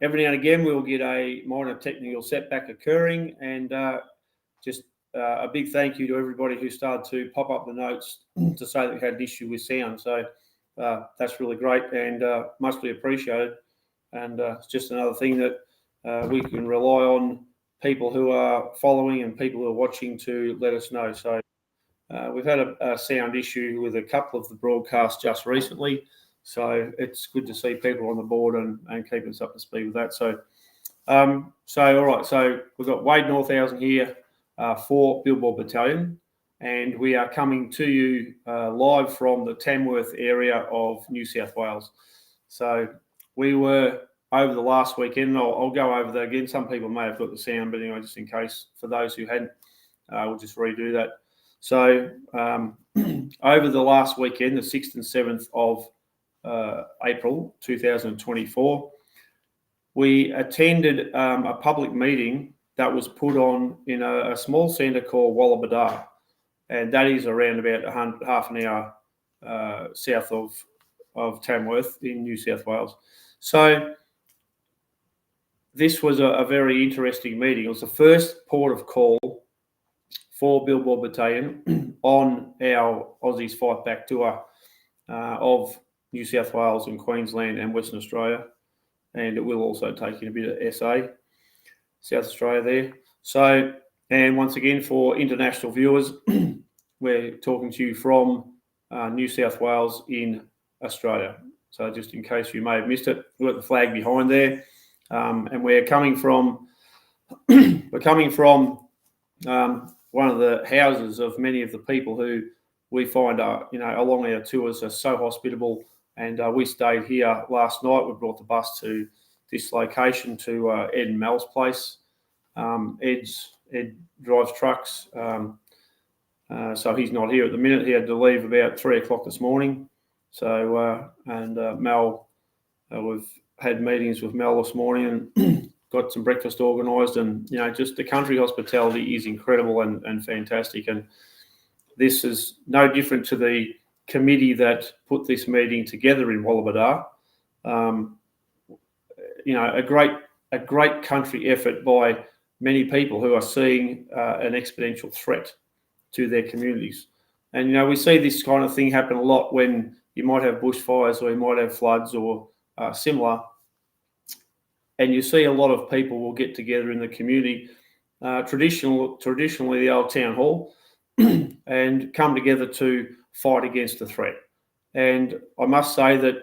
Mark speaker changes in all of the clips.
Speaker 1: Every now and again, we'll get a minor technical setback occurring, and just a big thank you to everybody who started to pop up the notes to say that we had an issue with sound. So that's really great and mostly appreciated. And it's just another thing that we can rely on people who are following and people who are watching to let us know. So we've had a sound issue with a couple of the broadcasts just recently. So it's good to see people on the board and keep us up to speed with that. So, all right. So we've got Wade Northausen here for Billboard Battalion, and we are coming to you live from the Tamworth area of New South Wales. So we were over the last weekend. I'll go over that again. Some people may have got the sound, but anyway, just in case for those who hadn't, we'll just redo that. So over the last weekend, the 6th and 7th of April 2024, we attended a public meeting that was put on in a small centre called Wallabadah, and that is around about half an hour south of Tamworth in New South Wales. So this was a very interesting meeting. It was the first port of call for Billboard Battalion on our Aussies Fight Back tour of New South Wales and Queensland and Western Australia, and it will also take in a bit of SA, South Australia there. So, and once again for international viewers, we're talking to you from New South Wales in Australia. So just in case you may have missed it, we've got the flag behind there, and we're coming from one of the houses of many of the people who we find are, along our tours are so hospitable. And we stayed here last night. We brought the bus to this location to Ed and Mel's place. Ed drives trucks, so he's not here at the minute. He had to leave about 3 o'clock this morning. So Mel, we've had meetings with Mel this morning and got some breakfast organised. And just the country hospitality is incredible and fantastic. And this is no different to the committee that put this meeting together in Wallabadah. A great country effort by many people who are seeing an exponential threat to their communities. And we see this kind of thing happen a lot when you might have bushfires or you might have floods or similar, and you see a lot of people will get together in the community, traditionally the old town hall, and come together to fight against the threat. And I must say that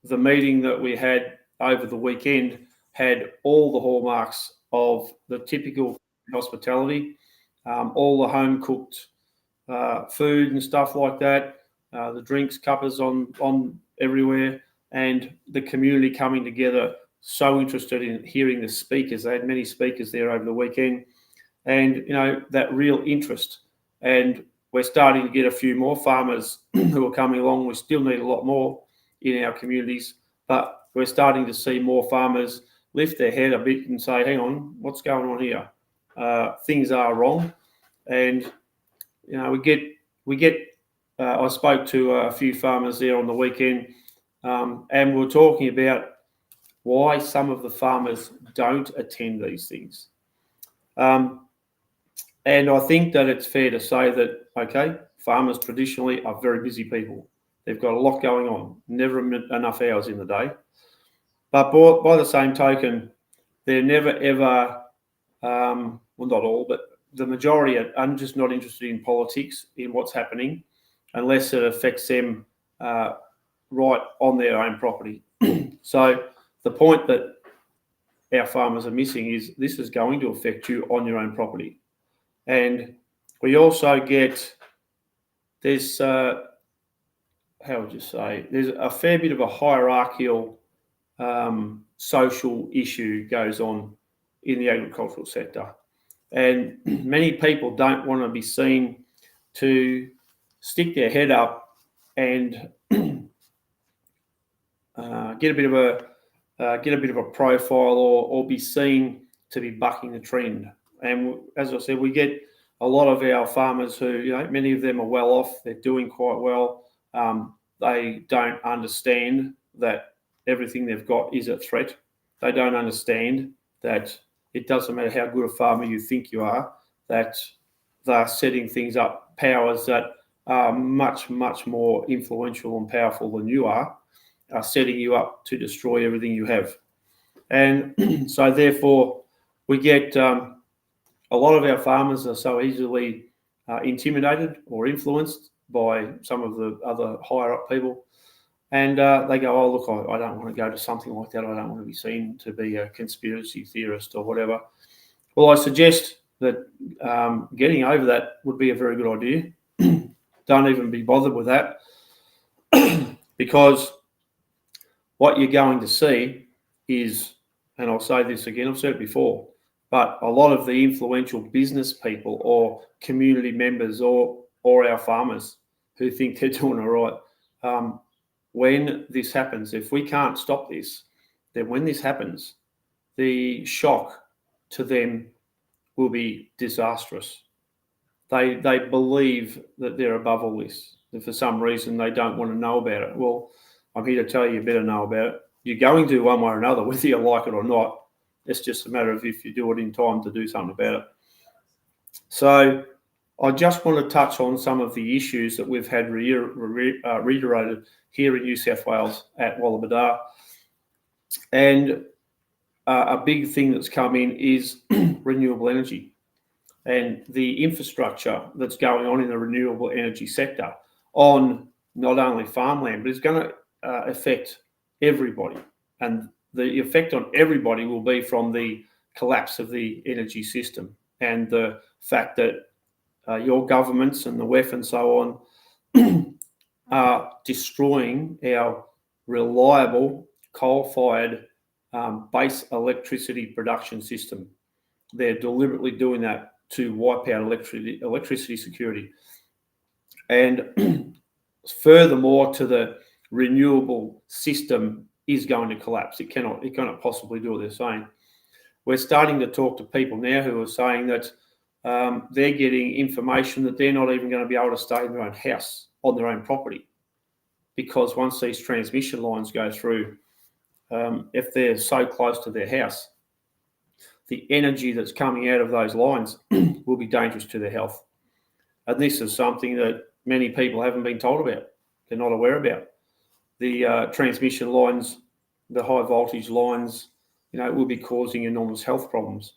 Speaker 1: the meeting that we had over the weekend had all the hallmarks of the typical hospitality, all the home-cooked food and stuff like that, the drinks, cuppers on everywhere, and the community coming together, so interested in hearing the speakers. They had many speakers there over the weekend, and that real interest. And we're starting to get a few more farmers who are coming along. We still need a lot more in our communities, but we're starting to see more farmers lift their head a bit and say, hang on, what's going on here? Things are wrong. And, we get I spoke to a few farmers there on the weekend, and we're talking about why some of the farmers don't attend these things. And I think that it's fair to say that, okay, farmers traditionally are very busy people. They've got a lot going on, never enough hours in the day. But by the same token, they're never ever, well, not all, but the majority are just not interested in politics, in what's happening, unless it affects them right on their own property. So the point that our farmers are missing is this is going to affect you on your own property. And we also get this, how would you say, there's a fair bit of a hierarchical social issue goes on in the agricultural sector. And many people don't want to be seen to stick their head up and get a bit of a profile or be seen to be bucking the trend. And as I said, we get a lot of our farmers who, many of them are well off. They're doing quite well. They don't understand that everything they've got is a threat. they don't understand that it doesn't matter how good a farmer you think you are, that they're setting things up, powers that are much, much more influential and powerful than you are setting you up to destroy everything you have. And so therefore we get a lot of our farmers are so easily intimidated or influenced by some of the other higher up people. And they go, oh, look, I don't want to go to something like that. I don't want to be seen to be a conspiracy theorist or whatever. Well, I suggest that getting over that would be a very good idea. Don't even be bothered with that because what you're going to see is, and I'll say this again, I've said it before, but a lot of the influential business people or community members or our farmers who think they're doing all right, when this happens, if we can't stop this, then when this happens, the shock to them will be disastrous. They believe that they're above all this. And for some reason, they don't want to know about it. Well, I'm here to tell you, you better know about it. You're going to one way or another, whether you like it or not. It's just a matter of if you do it in time to do something about it. So I just want to touch on some of the issues that we've had reiterated here in New South Wales at Wallabadah. And a big thing that's come in is renewable energy and the infrastructure that's going on in the renewable energy sector on not only farmland, but it's going to affect everybody. And the effect on everybody will be from the collapse of the energy system and the fact that your governments and the WEF and so on are destroying our reliable coal-fired base electricity production system. They're deliberately doing that to wipe out electricity security. And furthermore, to the renewable system is going to collapse. It cannot possibly do what they're saying. We're starting to talk to people now who are saying that they're getting information that they're not even going to be able to stay in their own house on their own property, because once these transmission lines go through, if they're so close to their house, the energy that's coming out of those lines will be dangerous to their health. And this is something that many people haven't been told about. They're not aware about. The transmission lines, the high voltage lines, will be causing enormous health problems.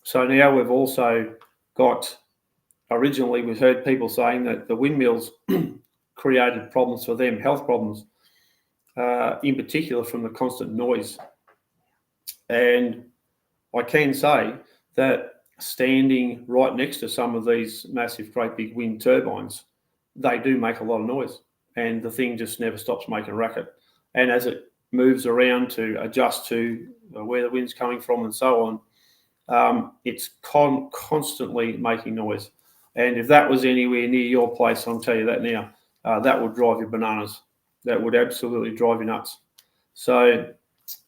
Speaker 1: So now we've also got, originally we've heard people saying that the windmills created problems for them, health problems, in particular from the constant noise. And I can say that standing right next to some of these massive, great big wind turbines, they do make a lot of noise, and the thing just never stops making a racket. And as it moves around to adjust to where the wind's coming from and so on, it's constantly making noise. And if that was anywhere near your place, I'll tell you that now, that would drive you bananas. That would absolutely drive you nuts. So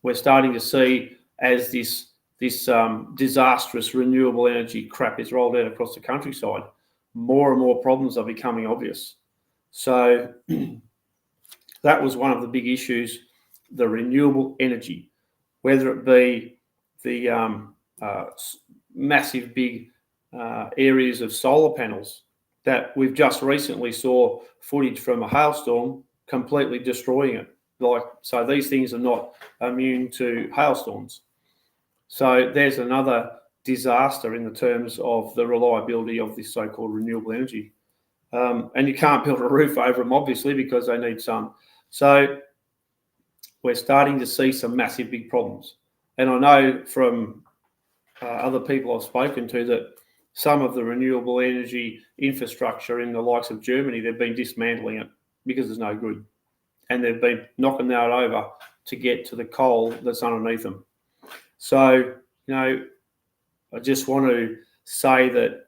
Speaker 1: we're starting to see, as this disastrous renewable energy crap is rolled out across the countryside, more and more problems are becoming obvious. So that was one of the big issues, the renewable energy, whether it be the massive big areas of solar panels that we've just recently saw footage from a hailstorm completely destroying it. So these things are not immune to hailstorms. So there's another disaster in the terms of the reliability of this so-called renewable energy. And you can't build a roof over them, obviously, because they need sun. So we're starting to see some massive big problems. And I know from other people I've spoken to that some of the renewable energy infrastructure in the likes of Germany, they've been dismantling it because there's no good. And they've been knocking that over to get to the coal that's underneath them. So, I just want to say that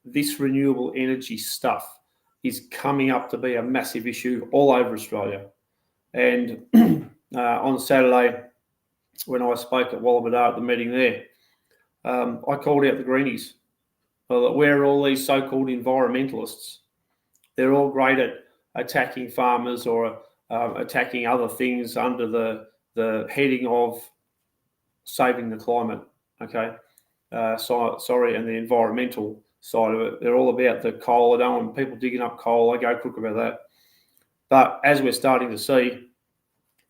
Speaker 1: this renewable energy stuff is coming up to be a massive issue all over Australia. And on Saturday, when I spoke at Wallabadah at the meeting there, I called out the Greenies. Where are all these so-called environmentalists? They're all great at attacking farmers or attacking other things under the heading of saving the climate, okay? And the environmental side of it. They're all about the coal. I don't want people digging up coal. I go crook about that. But as we're starting to see,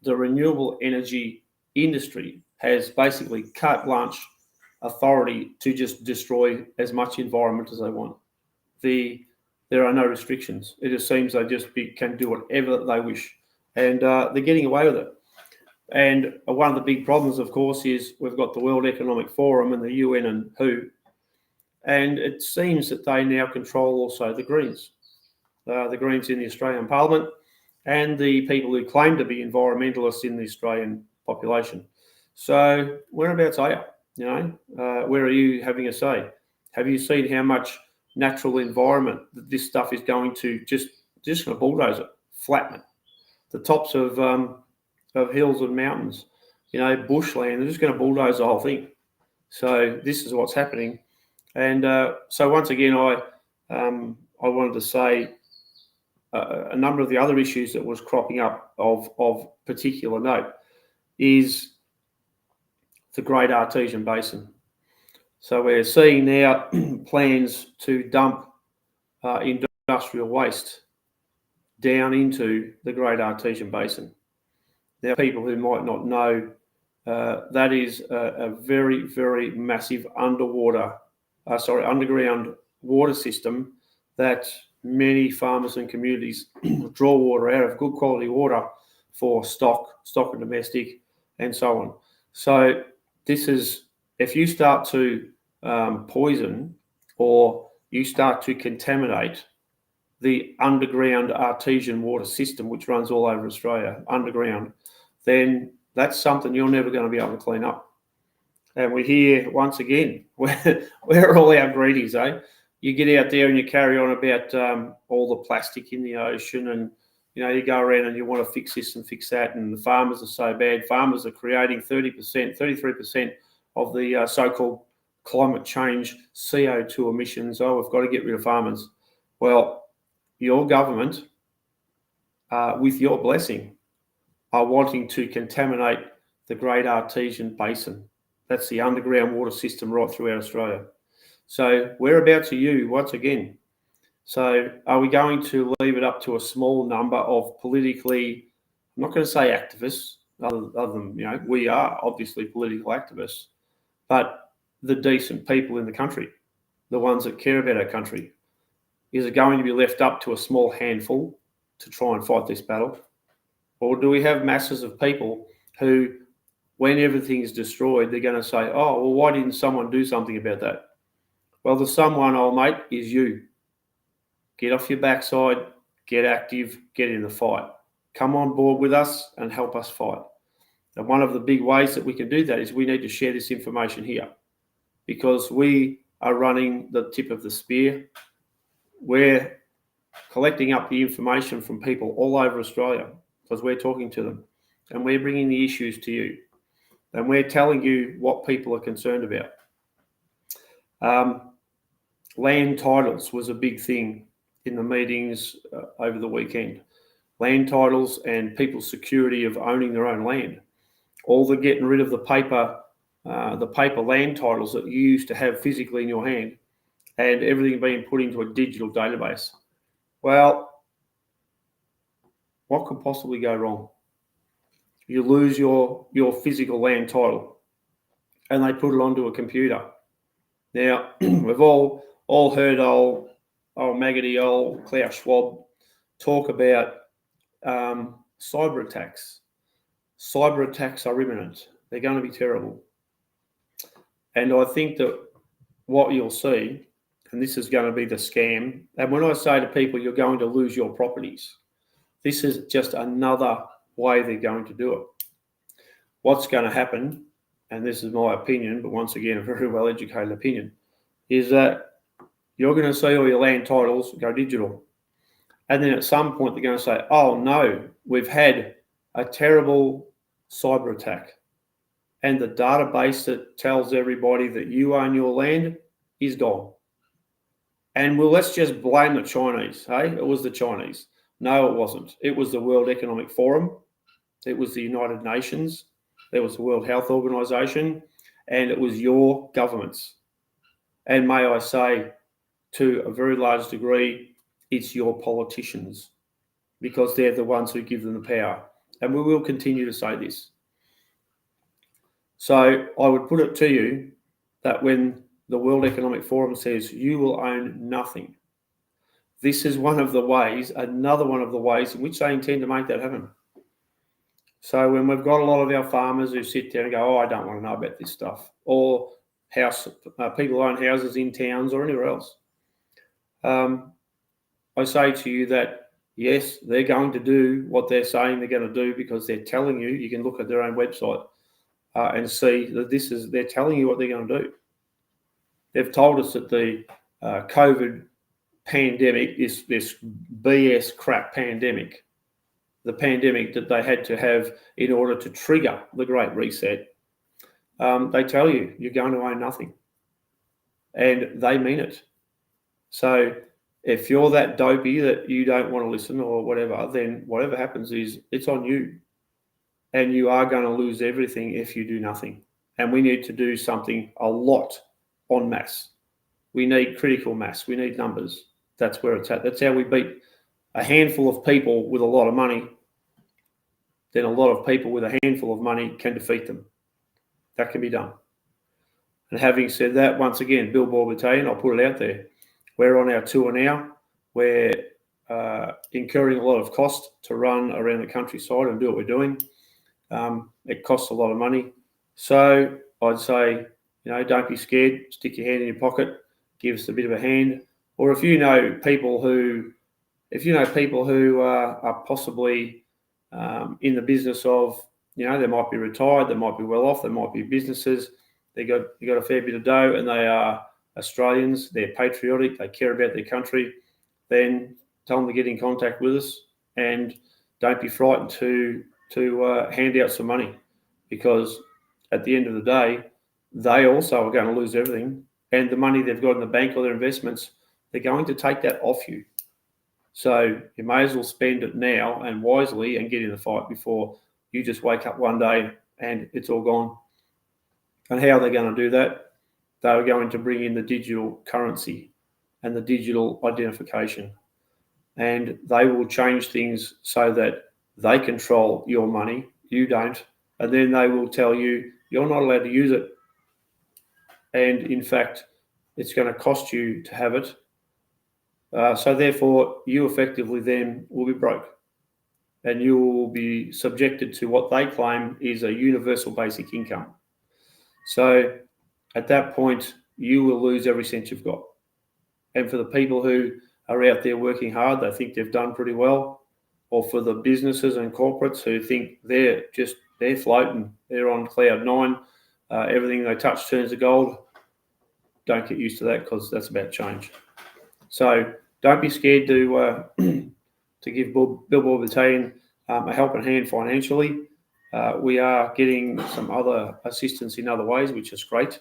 Speaker 1: the renewable energy industry has basically carte blanche authority to just destroy as much environment as they want. There are no restrictions. It just seems they just can do whatever they wish, and they're getting away with it. And one of the big problems, of course, is we've got the World Economic Forum and the UN and WHO, and it seems that they now control also the Greens in the Australian Parliament, and the people who claim to be environmentalists in the Australian population. So whereabouts are you? Where are you having a say? Have you seen how much natural environment that this stuff is going to just going to bulldoze it, flatten it? The tops of hills and mountains, bushland, they're just going to bulldoze the whole thing. So this is what's happening. And so once again, I wanted to say a number of the other issues that was cropping up of particular note is the Great Artesian Basin. So we're seeing now plans to dump industrial waste down into the Great Artesian Basin. Now, people who might not know, that is a very, very massive underground water system that many farmers and communities draw water out of, good quality water for stock and domestic, and so on. So this is, if you start to poison or you start to contaminate the underground artesian water system, which runs all over Australia, underground, then that's something you're never going to be able to clean up. And we hear, once again, we're all our greedies, eh? You get out there and you carry on about all the plastic in the ocean, and you go around and you want to fix this and fix that, and the farmers are so bad. Farmers are creating 30%, 33% of the so-called climate change CO2 emissions. Oh, we've got to get rid of farmers. Well, your government, with your blessing, are wanting to contaminate the Great Artesian Basin. That's the underground water system right throughout Australia. So whereabouts are you, once again? So are we going to leave it up to a small number of politically, I'm not going to say activists, other than, we are obviously political activists, but the decent people in the country, the ones that care about our country? Is it going to be left up to a small handful to try and fight this battle? Or do we have masses of people who, when everything is destroyed, they're going to say, oh, well, why didn't someone do something about that? Well, the someone, old mate, is you. Get off your backside, get active, get in the fight. Come on board with us and help us fight. And one of the big ways that we can do that is we need to share this information here, because we are running the tip of the spear. We're collecting up the information from people all over Australia because we're talking to them, and we're bringing the issues to you, and we're telling you what people are concerned about. Land titles was a big thing in the meetings over the weekend. Land titles and people's security of owning their own land. All the getting rid of the paper land titles that you used to have physically in your hand, and everything being put into a digital database. Well, what could possibly go wrong? You lose your physical land title, and they put it onto a computer. Now, we've all heard old maggoty old Klaus Schwab talk about cyber attacks. Cyber attacks are imminent. They're going to be terrible. And I think that what you'll see, and this is going to be the scam, and when I say to people you're going to lose your properties, this is just another way they're going to do it. What's going to happen, and this is my opinion, but once again, a very well-educated opinion, is that you're going to see all your land titles go digital. And then at some point, they're going to say, oh, no, we've had a terrible cyber attack. And the database that tells everybody that you own your land is gone. And well, let's just blame the Chinese, hey? It was the Chinese. No, it wasn't. It was the World Economic Forum. It was the United Nations. there was the World Health Organization, and it was your governments. And may I say, to a very large degree, it's your politicians, because they're the ones who give them the power. And we will continue to say this. So I would put it to you that when the World Economic Forum says you will own nothing, this is one of the ways, another one of the ways in which they intend to make that happen. So when we've got a lot of our farmers who sit there and go, oh, I don't want to know about this stuff, or people own houses in towns or anywhere else, I say to you that, yes, they're going to do what they're saying they're going to do, because they're telling you. You can look at their own website and see that they're telling you what they're going to do. They've told us that the COVID pandemic is this BS crap pandemic, the pandemic that they had to have in order to trigger the Great Reset. They tell you you're going to own nothing, and they mean it. So if you're that dopey that you don't want to listen or whatever, then whatever happens is it's on you, and you are going to lose everything if you do nothing. And we need to do something a lot en masse. We need critical mass. We need numbers. That's where it's at. That's how we beat a handful of people with a lot of money. Then a lot of people with a handful of money can defeat them. That can be done. And having said that, once again, Billboard Battalion, I'll put it out there. We're on our tour now. We're incurring a lot of cost to run around the countryside and do what we're doing. It costs a lot of money. So I'd say, don't be scared. Stick your hand in your pocket. Give us a bit of a hand. Or if you know people who are possibly in the business of, they might be retired, they might be well off, they might be businesses, they got a fair bit of dough, and they are Australians, they're patriotic, they care about their country, then tell them to get in contact with us, and don't be frightened to hand out some money, because at the end of the day, they also are going to lose everything, and the money they've got in the bank or their investments, they're going to take that off you. So you may as well spend it now and wisely and get in the fight before you just wake up one day and it's all gone. And how are they going to do that? They're going to bring in the digital currency and the digital identification. And they will change things so that they control your money, you don't. And then they will tell you, you're not allowed to use it. And in fact, it's going to cost you to have it. So therefore, you effectively then will be broke. And you will be subjected to what they claim is a universal basic income. So at that point, you will lose every cent you've got. And for the people who are out there working hard, they think they've done pretty well. Or for the businesses and corporates who think they're floating, they're on cloud nine, everything they touch turns to gold, don't get used to that, because that's about change. So don't be scared to give Billboard Battalion a helping hand financially. We are getting some other assistance in other ways, which is great.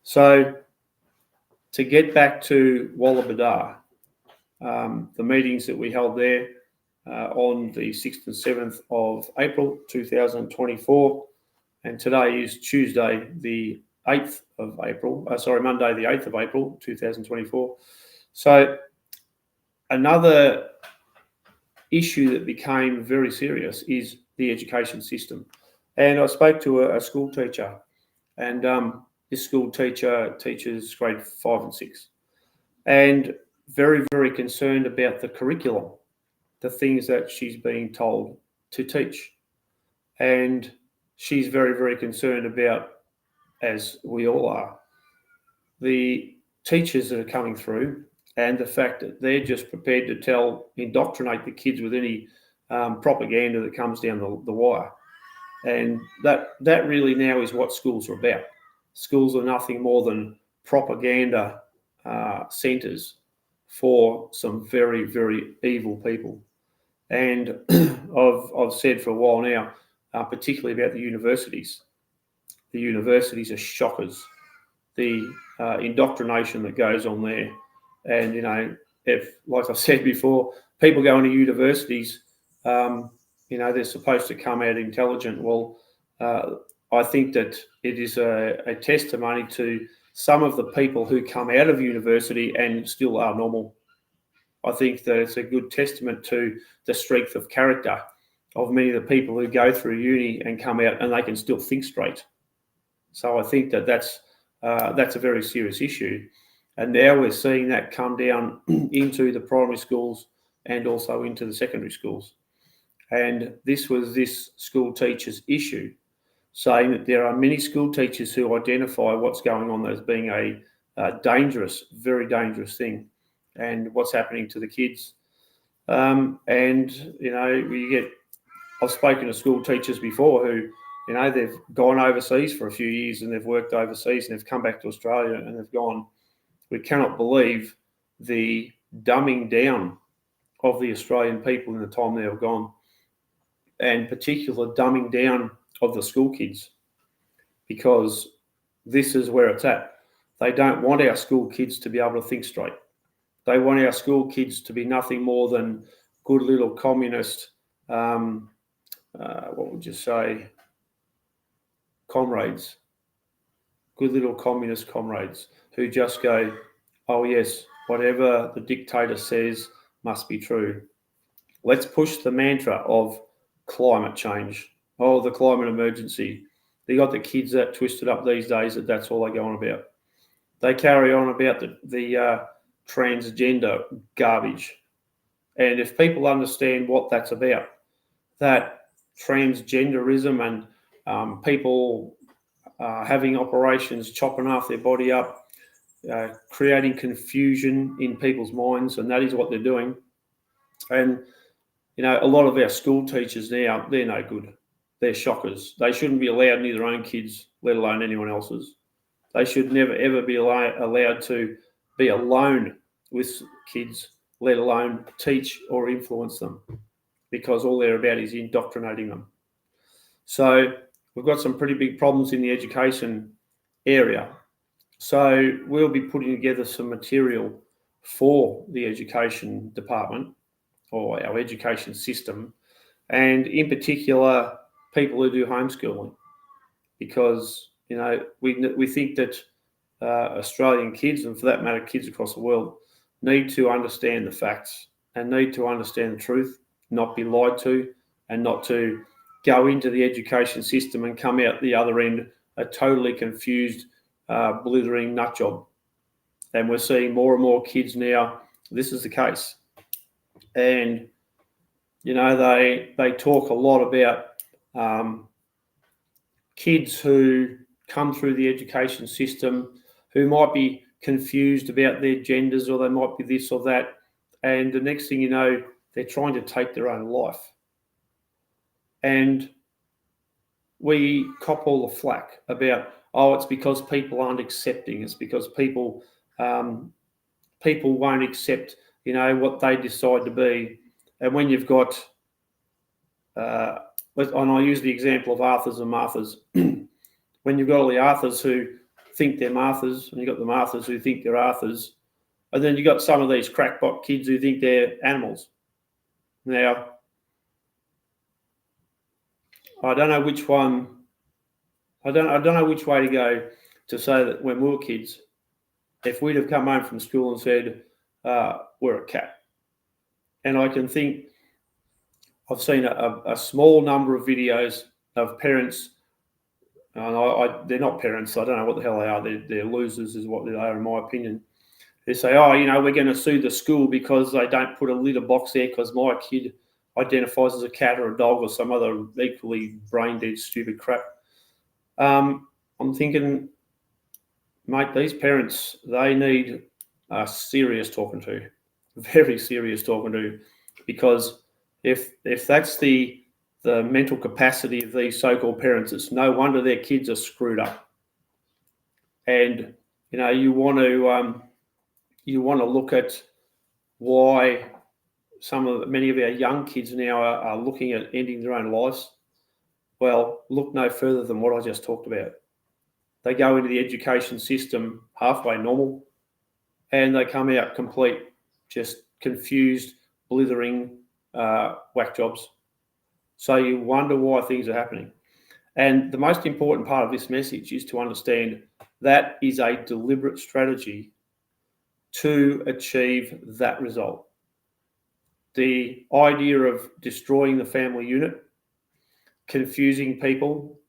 Speaker 1: So to get back to Wallabadah, the meetings that we held there on the 6th and 7th of April 2024, and today is Tuesday the 8th of April, Monday the 8th of April 2024. So another issue that became very serious is the education system. And I spoke to a school teacher, and this school teacher teaches grade 5 and 6, and very, very concerned about the curriculum, the things that she's being told to teach. And she's very, very concerned about, as we all are, the teachers that are coming through, and the fact that they're just prepared to indoctrinate the kids with any propaganda that comes down the wire. And that really now is what schools are about. Schools are nothing more than propaganda centres for some very, very evil people. And I've said for a while now, particularly about the universities. The universities are shockers. The indoctrination that goes on there. And, if, like I said before, people go into universities, they're supposed to come out intelligent. Well, I think that it is a testimony to some of the people who come out of university and still are normal. I think that it's a good testament to the strength of character of many of the people who go through uni and come out and they can still think straight. So I think that that's a very serious issue. And now we're seeing that come down into the primary schools and also into the secondary schools. And this was this school teacher's issue, saying that there are many school teachers who identify what's going on as being a dangerous, very dangerous thing, and what's happening to the kids. And, you know, I've spoken to school teachers before who, you know, they've gone overseas for a few years and they've worked overseas and they've come back to Australia and they've gone, we cannot believe the dumbing down of the Australian people in the time they've gone, and particular dumbing down of the school kids, because this is where it's at. They don't want our school kids to be able to think straight. They want our school kids to be nothing more than good little communist, what would you say, comrades, good little communist comrades who just go, oh yes, whatever the dictator says must be true. Let's push the mantra of climate change. Oh, the climate emergency. They got the kids that twisted up these days that that's all they go on about. They carry on about the transgender garbage. And if people understand what that's about, that transgenderism and people having operations, chopping half their body up, creating confusion in people's minds, and that is what they're doing. And, you know, a lot of our school teachers now, they're no good. They're shockers. They shouldn't be allowed near their own kids, let alone anyone else's. They should never, ever be allowed to be alone with kids, let alone teach or influence them, because all they're about is indoctrinating them. So we've got some pretty big problems in the education area. So we'll be putting together some material for the education department or our education system, and in particular, people who do homeschooling, because, you know, we think that Australian kids, and for that matter, kids across the world, need to understand the facts and need to understand the truth, not be lied to, and not to go into the education system and come out the other end a totally confused, blithering nut job. And we're seeing more and more kids now, this is the case. And, you know, they talk a lot about kids who come through the education system who might be confused about their genders, or they might be this or that. And the next thing you know, they're trying to take their own life. And we cop all the flack about, oh, it's because people aren't accepting. It's because people won't accept, you know, what they decide to be. And when you've got, and I use the example of Arthurs and Marthas, when you've got all the Arthurs who think they're Marthas, and you've got the Marthas who think they're Arthurs, and then you've got some of these crackpot kids who think they're animals. Now, I don't know which one. I don't know which way to go to say that when we were kids, if we'd have come home from school and said, we're a cat. And I can think, I've seen a small number of videos of parents, and they're not parents, so I don't know what the hell they are. They're losers is what they are, in my opinion. They say, oh, you know, we're going to sue the school because they don't put a litter box there because my kid identifies as a cat or a dog or some other equally brain-dead, stupid crap. I'm thinking, mate, these parents, they need a serious talking to, very serious talking to, because if that's the mental capacity of these so-called parents, it's no wonder their kids are screwed up. And, you know, you want to look at why many of our young kids now are looking at ending their own lives. Well, look no further than what I just talked about. They go into the education system halfway normal, and they come out complete, just confused, blithering whack jobs. So you wonder why things are happening. And the most important part of this message is to understand that is a deliberate strategy to achieve that result. The idea of destroying the family unit, confusing people,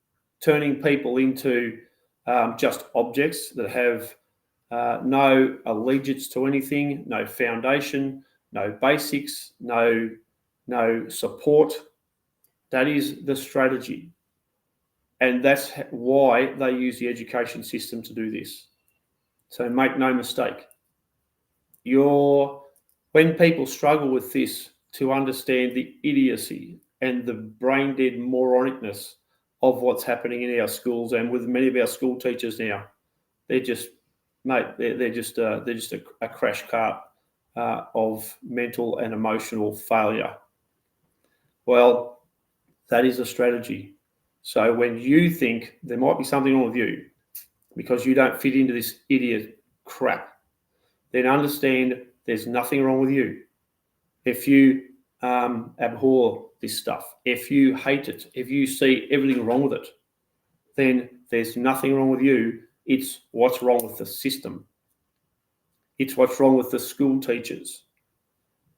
Speaker 1: turning people into just objects that have no allegiance to anything, no foundation, no basics, no support. That is the strategy. And that's why they use the education system to do this. So make no mistake, when people struggle with this, to understand the idiocy and the brain-dead moronicness of what's happening in our schools and with many of our school teachers now, they're just a crash cart of mental and emotional failure. Well, that is a strategy. So when you think there might be something wrong with you because you don't fit into this idiot crap, then understand there's nothing wrong with you. If you abhor this stuff, if you hate it, if you see everything wrong with it, then there's nothing wrong with you. It's what's wrong with the system. It's what's wrong with the school teachers.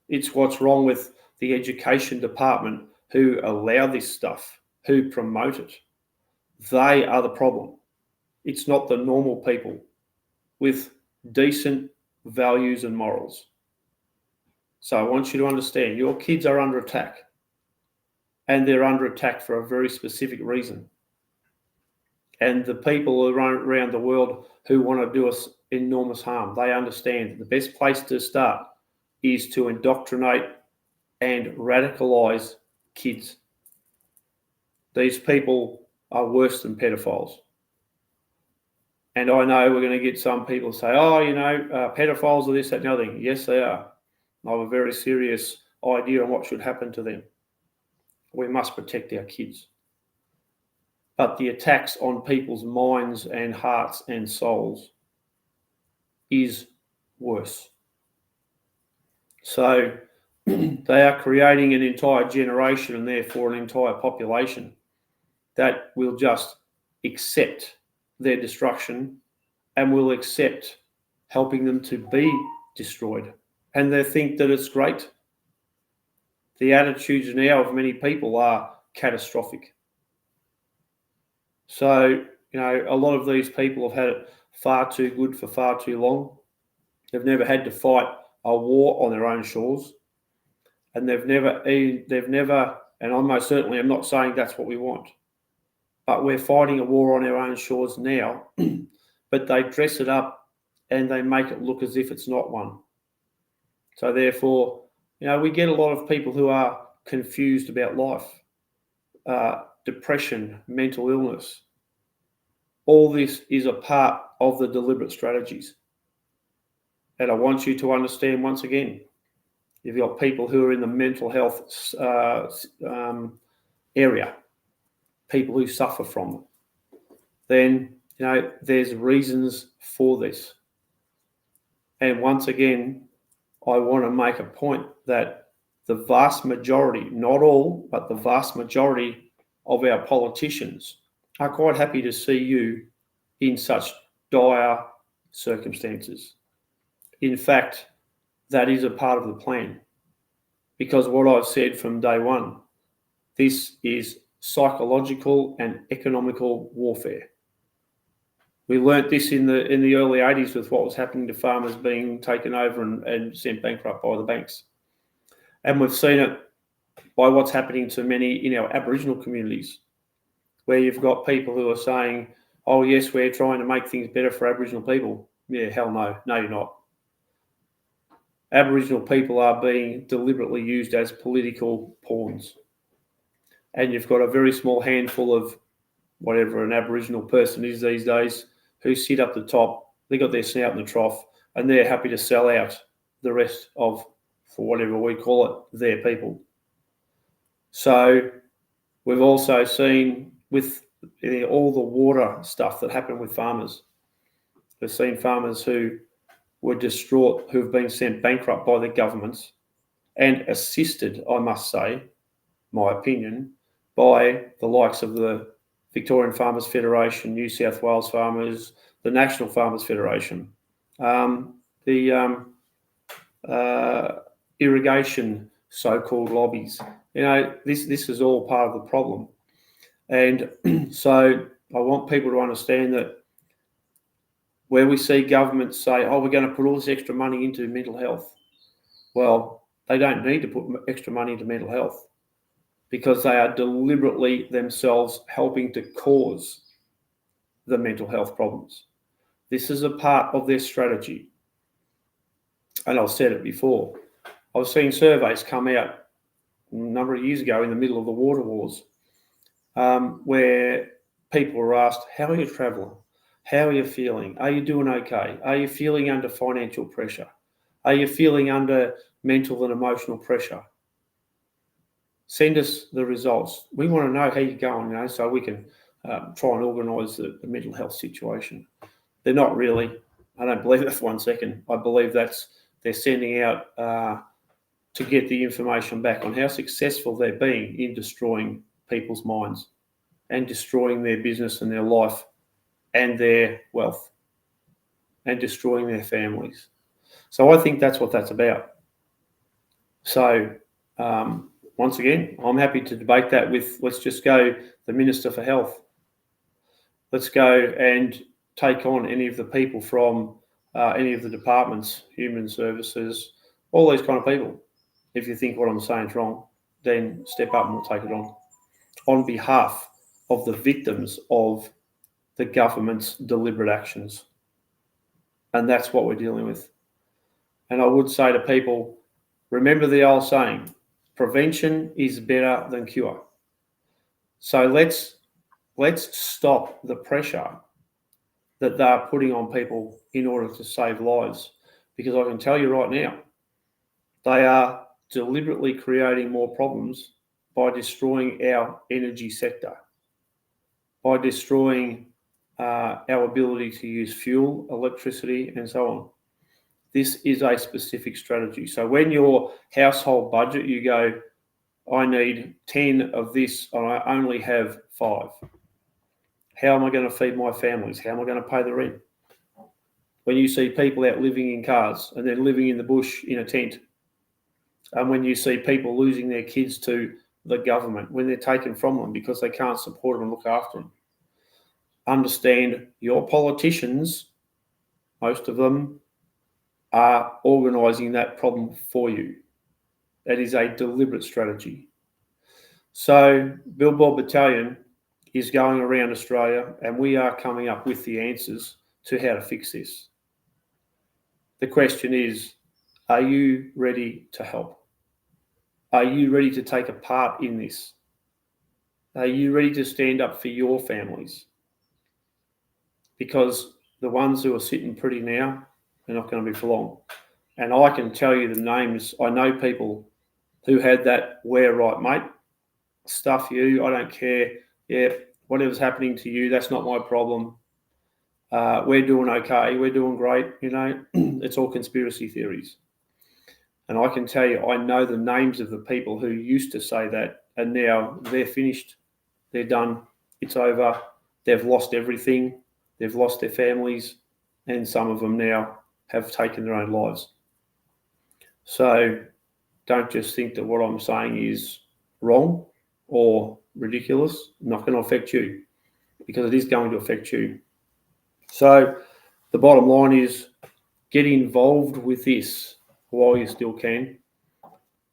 Speaker 1: It's what's wrong with the education department who allow this stuff, who promote it. They are the problem. It's not the normal people with decent values and morals. So I want you to understand your kids are under attack, and they're under attack for a very specific reason. And the people around the world who want to do us enormous harm, they understand the best place to start is to indoctrinate and radicalize kids. These people are worse than pedophiles. And I know we're going to get some people say, pedophiles are this, that, and the other thing. Yes, they are. I have a very serious idea on what should happen to them. We must protect our kids. But the attacks on people's minds and hearts and souls is worse. So they are creating an entire generation and therefore an entire population that will just accept their destruction and will accept helping them to be destroyed. And they think that it's great. The attitudes now of many people are catastrophic. So, a lot of these people have had it far too good for far too long. They've never had to fight a war on their own shores. And they've never, and I most certainly am not saying that's what we want, but we're fighting a war on our own shores now, but they dress it up and they make it look as if it's not one. So therefore, we get a lot of people who are confused about life, depression, mental illness. All this is a part of the deliberate strategies. And I want you to understand once again, you've got people who are in the mental health area, people who suffer from them. Then, there's reasons for this. And once again, I want to make a point that the vast majority, not all, but the vast majority of our politicians are quite happy to see you in such dire circumstances. In fact, that is a part of the plan. Because what I've said from day one, this is psychological and economical warfare. We learnt this in the early 80s with what was happening to farmers being taken over and sent bankrupt by the banks. And we've seen it by what's happening to many in our Aboriginal communities, where you've got people who are saying, oh, yes, we're trying to make things better for Aboriginal people. Yeah, hell no. No, you're not. Aboriginal people are being deliberately used as political pawns. And you've got a very small handful of whatever an Aboriginal person is these days who sit up the top, they got their snout in the trough, and they're happy to sell out the rest of, for whatever we call it, their people. So we've also seen with all the water stuff that happened with farmers, we've seen farmers who were distraught, who've been sent bankrupt by the governments and assisted, I must say, my opinion, by the likes of the Victorian Farmers Federation, New South Wales Farmers, the National Farmers Federation, the irrigation so-called lobbies. This is all part of the problem. And so I want people to understand that where we see governments say, oh, we're going to put all this extra money into mental health. Well, they don't need to put extra money into mental health because they are deliberately themselves helping to cause the mental health problems. This is a part of their strategy. And I've said it before. I've seen surveys come out a number of years ago in the middle of the water wars where people were asked, how are you travelling? How are you feeling? Are you doing okay? Are you feeling under financial pressure? Are you feeling under mental and emotional pressure? Send us the results. We want to know how you're going, so we can try and organise the mental health situation. They're not really. I don't believe that for 1 second. I believe they're sending out to get the information back on how successful they're being in destroying people's minds and destroying their business and their life and their wealth and destroying their families. So I think that's what that's about. So once again, I'm happy to debate that with, let's just go the Minister for Health. Let's go and take on any of the people from any of the departments, human services, all these kind of people. If you think what I'm saying is wrong, then step up and we'll take it on behalf of the victims of the government's deliberate actions. And that's what we're dealing with. And I would say to people, remember the old saying, prevention is better than cure. So let's stop the pressure that they're putting on people in order to save lives. Because I can tell you right now, they are deliberately creating more problems by destroying our energy sector, by destroying our ability to use fuel, electricity, and so on. This is a specific strategy. So when your household budget, you go, I need 10 of this and I only have 5. How am I going to feed my families? How am I going to pay the rent? When you see people out living in cars and then living in the bush in a tent, and when you see people losing their kids to the government, when they're taken from them because they can't support them and look after them, understand your politicians, most of them, are organising that problem for you. That is a deliberate strategy. So Billboard Battalion is going around Australia and we are coming up with the answers to how to fix this. The question is, are you ready to help? Are you ready to take a part in this? Are you ready to stand up for your families? Because the ones who are sitting pretty now, they're not going to be for long. And I can tell you the names. I know people who had that, we're right, mate. Stuff you, I don't care. Yeah, whatever's happening to you, that's not my problem. We're doing okay. We're doing great. It's all conspiracy theories. And I can tell you, I know the names of the people who used to say that, and now they're finished. They're done. It's over. They've lost everything. They've lost their families, and some of them now have taken their own lives. So don't just think that what I'm saying is wrong or ridiculous. Not going to affect you, because it is going to affect you. So the bottom line is, get involved with this while you still can.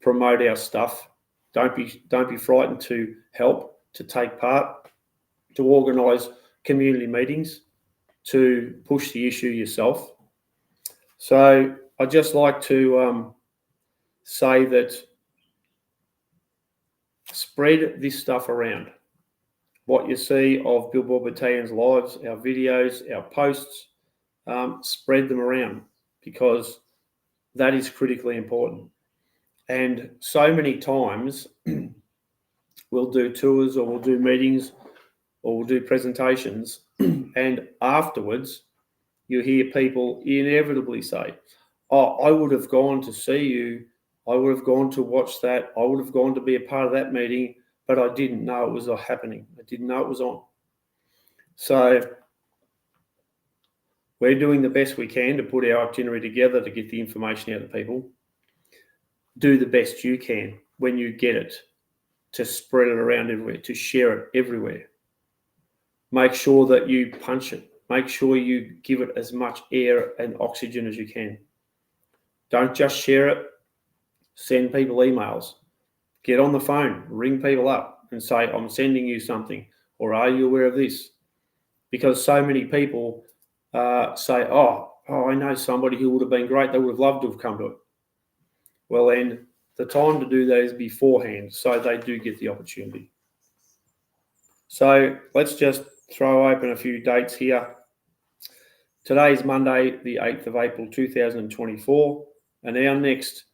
Speaker 1: Promote our stuff. Don't be frightened to help, to take part, to organise community meetings, to push the issue yourself. So I'd just like to say that spread this stuff around. What you see of Billboard Battalion's lives, our videos, our posts, spread them around, because that is critically important. And so many times we'll do tours or we'll do meetings or we'll do presentations and afterwards you hear people inevitably say, oh, I would have gone to see you, I would have gone to watch that, I would have gone to be a part of that meeting, but I didn't know it was happening. I didn't know it was on. So we're doing the best we can to put our itinerary together to get the information out to people. Do the best you can when you get it, to spread it around everywhere, to share it everywhere. Make sure that you punch it. Make sure you give it as much air and oxygen as you can. Don't just share it. Send people emails. Get on the phone, ring people up and say, I'm sending you something, or are you aware of this? Because so many people say, I know somebody who would have been great. They would have loved to have come to it. Well, then the time to do that is beforehand, so they do get the opportunity. So let's just throw open a few dates here. Today is Monday, the 8th of April, 2024, and our next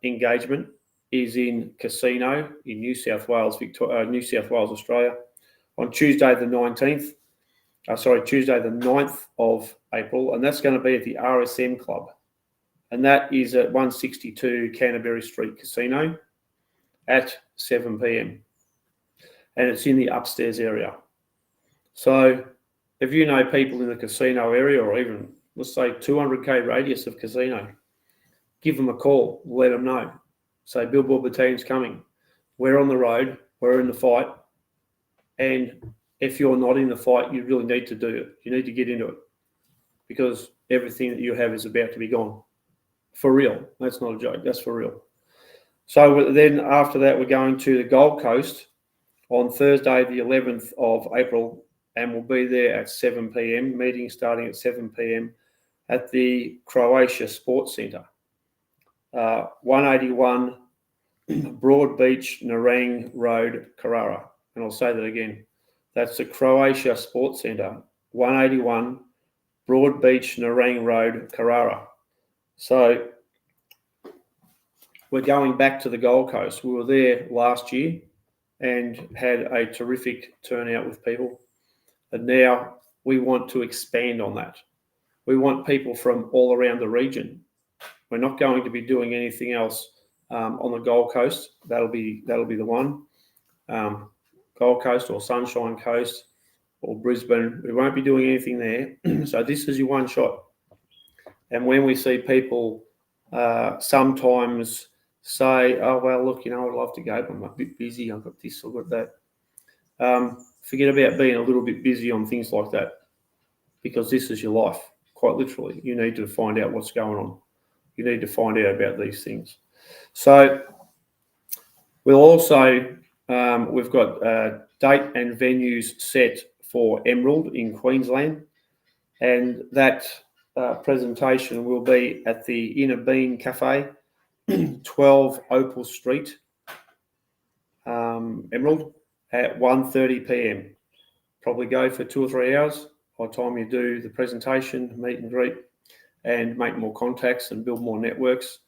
Speaker 1: engagement is in Casino in New South Wales, Australia, on Tuesday the 9th of April, and that's going to be at the RSM Club, and that is at 162 Canterbury Street Casino at 7 p.m. and it's in the upstairs area. So if you know people in the casino area, or even, let's say, 200k radius of casino, give them a call, let them know. Say, Billboard Battalion's coming. We're on the road, we're in the fight, and if you're not in the fight, you really need to do it. You need to get into it, because everything that you have is about to be gone. For real. That's not a joke, that's for real. So then after that, we're going to the Gold Coast on Thursday, the 11th of April, and we'll be there at 7 p.m, meeting starting at 7 p.m. at the Croatia Sports Centre, 181 Broad Beach, Nerang Road, Carrara. And I'll say that again. That's the Croatia Sports Centre, 181 Broad Beach, Nerang Road, Carrara. So we're going back to the Gold Coast. We were there last year and had a terrific turnout with people. And now we want to expand on that. We want people from all around the region. We're not going to be doing anything else on the Gold Coast. That'll be the one. Gold Coast or Sunshine Coast or Brisbane. We won't be doing anything there. So this is your one shot. And when we see people sometimes say, oh, well, look, I'd love to go, but I'm a bit busy. I've got this, I've got that. Forget about being a little bit busy on things like that, because this is your life, quite literally. You need to find out what's going on. You need to find out about these things. So we'll also, we've got date and venues set for Emerald in Queensland, and that presentation will be at the Inner Bean Cafe, 12 Opal Street, Emerald, at 1:30 p.m. Probably go for 2 or 3 hours by the time you do the presentation, meet and greet, and make more contacts and build more networks.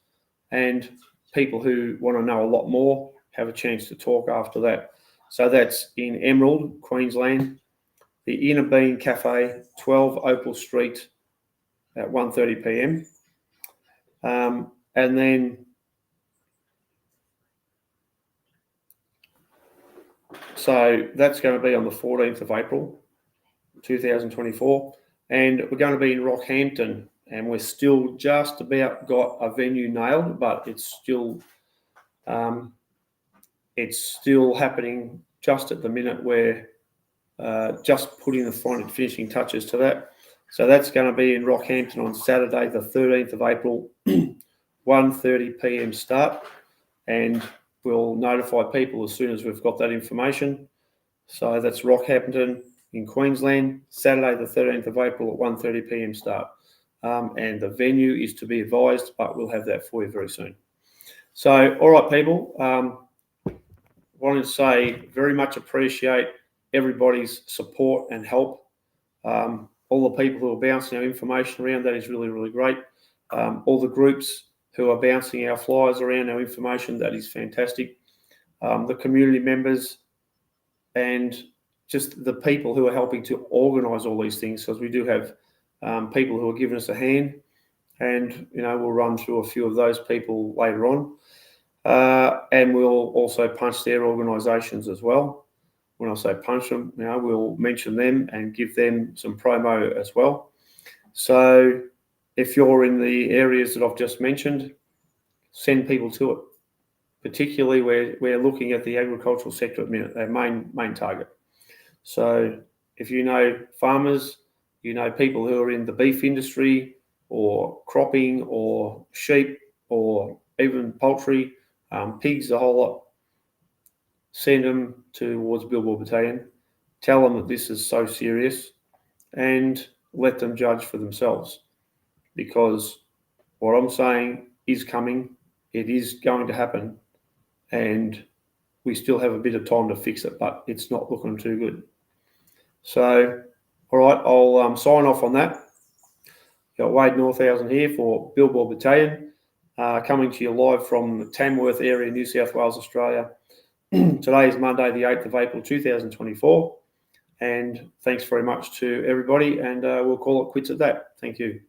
Speaker 1: And people who want to know a lot more have a chance to talk after that. So that's in Emerald, Queensland, the Inner Bean Cafe, 12 Opal Street at 1:30 p.m. And then so that's going to be on the 14th of April, 2024. And we're going to be in Rockhampton, and we're still just about got a venue nailed, but it's still happening just at the minute. We're just putting the finishing touches to that. So that's going to be in Rockhampton on Saturday, the 13th of April, 1:30 p.m. start, and we'll notify people as soon as we've got that information. So that's Rockhampton in Queensland, Saturday the 13th of April at 1:30 p.m. start. And the venue is to be advised, but we'll have that for you very soon. So, all right, people, wanted to say very much appreciate everybody's support and help. All the people who are bouncing our information around, that is really, really great. All the groups who are bouncing our flyers around, our information, that is fantastic. The community members and just the people who are helping to organise all these things, because we do have people who are giving us a hand, and we'll run through a few of those people later on, and we'll also punch their organisations as well. when I say punch them, we'll mention them and give them some promo as well. So if you're in the areas that I've just mentioned, send people to it. Particularly we're looking at the agricultural sector at the minute, our main target. So if you know farmers, you know people who are in the beef industry or cropping or sheep or even poultry, pigs, the whole lot, send them towards Billboard Battalion. Tell them that this is so serious and let them judge for themselves, because what I'm saying is coming. It is going to happen, and we still have a bit of time to fix it, but it's not looking too good. So, all right, I'll sign off on that. Got Wade Northausen here for Billboard Battalion, coming to you live from Tamworth area, New South Wales, Australia. Today is Monday, the 8th of April, 2024. And thanks very much to everybody, and we'll call it quits at that. Thank you.